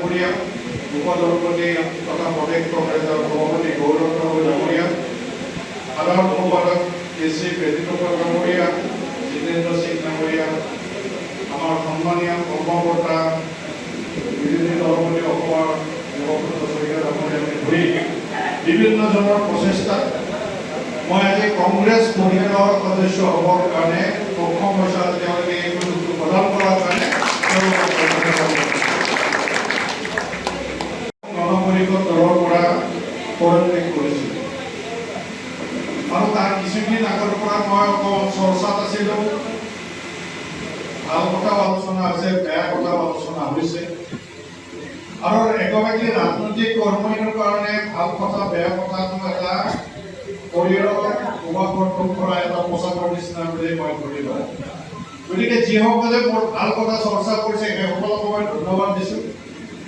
ডাঙৰীয়া, উপদলপতি তথা প্ৰদেশ কংগ্ৰেছৰ সভাপতি গৌৰৱ ডাঙৰীয়া, সাধাৰণ সম্পাদক শ্ৰী বেদিতোপৰ ডাঙৰীয়া, জিতেন্দ্ৰ সিং ডাঙৰীয়া, আমাৰ সন্মানীয় কৰ্মকৰ্তা বিৰোধী দলপতি অসমৰ যুৱক শইকীয়া ডাঙৰীয়াকে ধৰি বিভিন্নজনৰ প্ৰচেষ্টাত মই আজি কংগ্ৰেছ পৰিষদৰ সদস্য হ'বৰ কাৰণে সক্ষম হৈছোঁ। তেওঁলোকে এই সুযোগটো প্ৰদান কৰাৰ কাৰণে গণপৰিষদ দলৰ পৰা পদত্যাগ কৰিছোঁ। আৰু তাৰ কিছুদিন আগৰ পৰা মই অকল চৰ্চাত আছিলোঁ। ভাল কথাও আলোচনা হৈছে, বেয়া কথাও আলোচনা হৈছে। আৰু এগৰাকী ৰাজনৈতিক কৰ্মীৰ কাৰণে ভাল কথা বেয়া কথাটো এটা শৰীৰৰ উপাকৰ্ষণ কৰা এটা পোচাকৰ নিচিনা বুলি মই ধৰি লওঁ। গতিকে যিসকলে মোৰ ভাল কথা চৰ্চা কৰিছে সেইসকলক মই ধন্যবাদ দিছোঁ,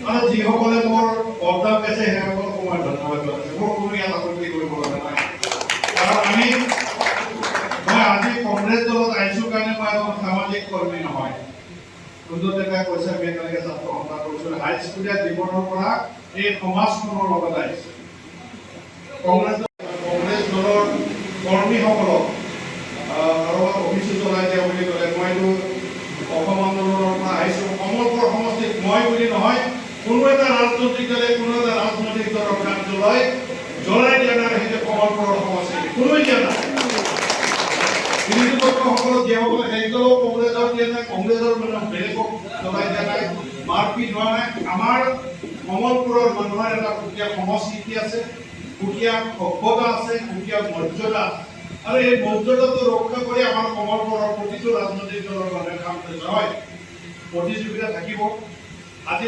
আৰু যিসকলে মোৰ বদনাম গাইছে সেইসকলক মই ধন্যবাদ জনাইছোঁ। মোৰ কোনো ইয়াত আপত্তি কৰিব লগা নাই। কাৰণ মই আজি কংগ্ৰেছ দলত আহিছোঁ কাৰণে মই এজন সামাজিক কৰ্মী নহয়। সুন্দৰ ডেকাই কৈছে আমি একেলগে ছাত্ৰ সন্থা কৰিছোঁ। হাইস্কুলীয়া জীৱনৰ পৰা এই সমাজখনৰ লগত আহিছে। কংগ্ৰেছ দলৰ কৰ্মীসকলক কাৰোবাক অভিযোগ জনাই দিয়া বুলি ক'লে মইতো অসম আন্দোলনৰ পৰা আহিছোঁ। কমলপুৰ সমষ্টিত মই বুলি নহয়, কোনো এটা ৰাজনৈতিক দলে কোনো এটা ৰাজনৈতিক দলৰ কাৰ্যালয় জ্বলাই দিয়া নাই। সেইটো কমলপুৰৰ সমষ্টি কোনোৱে দিয়া নাই। বিৰোধী পক্ষসকলক যিসকলে সেইসকলেও কংগ্ৰেছৰ দিয়া নাই, কংগ্ৰেছৰ বেলেগক জ্বলাই দিয়া নাই, মাৰপিট হোৱা নাই। আমাৰ কমলপুৰৰ মানুহৰ এটা সুকীয়া সংস্কৃতি আছে, সুকীয়া সভ্যতা আছে, সুকীয়া মৰ্যাদা আছে। আৰু এই মৰ্যাদাটো ৰক্ষা কৰি আমাৰ কমলপুৰৰ প্ৰতিটো ৰাজনৈতিক দলৰ মানুহে কাম কৰিছে। হয়, প্ৰতিযোগিতা থাকিব। আজি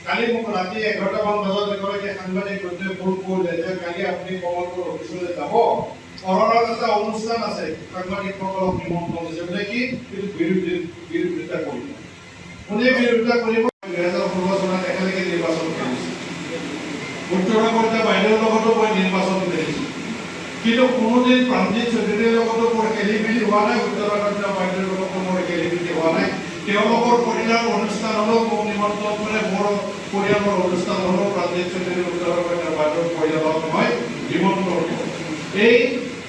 কালি মোক ৰাতি 11টামান বজাত এগৰাকী সাংবাদিক বন্ধুৱে ফোন কৰিলে যে কালি আপুনি কমলপুৰ অফিচলৈ যাব, অহৰাত এটা অনুষ্ঠান আছে, সাংবাদিকসকলক নিমন্ত্ৰণ দিছে বোলে। কি বিৰোধিতা কৰিব? কোনে বিৰোধিতা কৰিব? 2016 চনত একেলগে নিৰ্বাচন কৰিছিল। উত্তৰাখণ্ড বাইদেউৰ লগতো মই নিৰ্বাচন কৰিছোঁ, কিন্তু কোনোদিন প্ৰাণজিৎ চৌধুৰীৰ লগতো মোৰ খেলি মেলি হোৱা নাই। উত্তৰাখণ্ড বাইদেউৰ লগতো মোৰ খেলি মেলি হোৱা নাই। তেওঁলোকৰ পৰিয়ালৰ অনুষ্ঠান হ'লেও মোক নিমন্ত্ৰণ কৰে, মোৰ পৰিয়ালৰ অনুষ্ঠান হ'লেও প্ৰাণজিৎ চৌধুৰী উত্তৰাখণ্ড বাইদেউৰ পৰিয়ালক মই নিমন্ত্ৰণ কৰোঁ। এই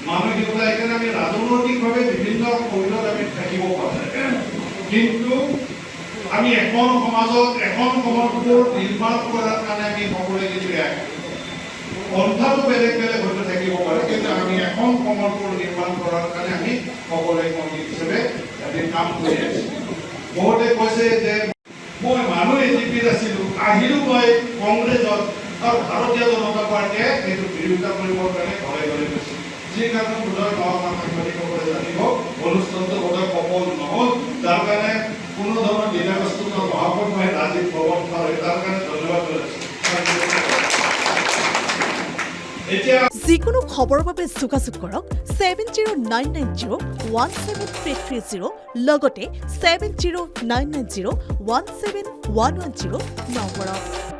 মানসিকতা সেইকাৰণে আমি ৰাজনৈতিকভাৱে বিভিন্ন পৰিয়ালত আমি থাকিব পাৰোঁ, কিন্তু আমি এখন সমাজত এখন কমলপুৰ নিৰ্মাণ কৰাৰ কাৰণে আমি সকলোৱে কিন্তু এক। পন্থাটো বেলেগ বেলেগ হয়তো থাকিব পাৰে, কিন্তু আমি এখন কমলপুৰ নিৰ্মাণ কৰাৰ কাৰণে আমি সকলোৱে কমিটি হিচাপে আমি কাম কৰি আছোঁ। বহুতে কৈছে যে মই মানুহ এজিপিত আছিলোঁ, আহিলোঁ মই কংগ্ৰেছত, আৰু ভাৰতীয় জনতা পাৰ্টীয়ে সেইটো বিৰোধিতা কৰিবৰ কাৰণে ঘৰে ঘৰে গৈছে। যি কাৰণে বোধহয় আমাৰ সাংবাদিকসকলে জানিব অনুষ্ঠানটো বোধহয় সফল নহ'ল, যাৰ কাৰণে কোনো ধৰণৰ দিনাগ্ৰস্ত মহাপত মই ৰাজীৱ ভৱন পাৰ হৈ তাৰ কাৰণে ধন্যবাদ জনাইছোঁ। যিকোনো খবৰৰ বাবে যোগাযোগ কৰক 7099017330 লগতে 7099017110 নম্বৰত।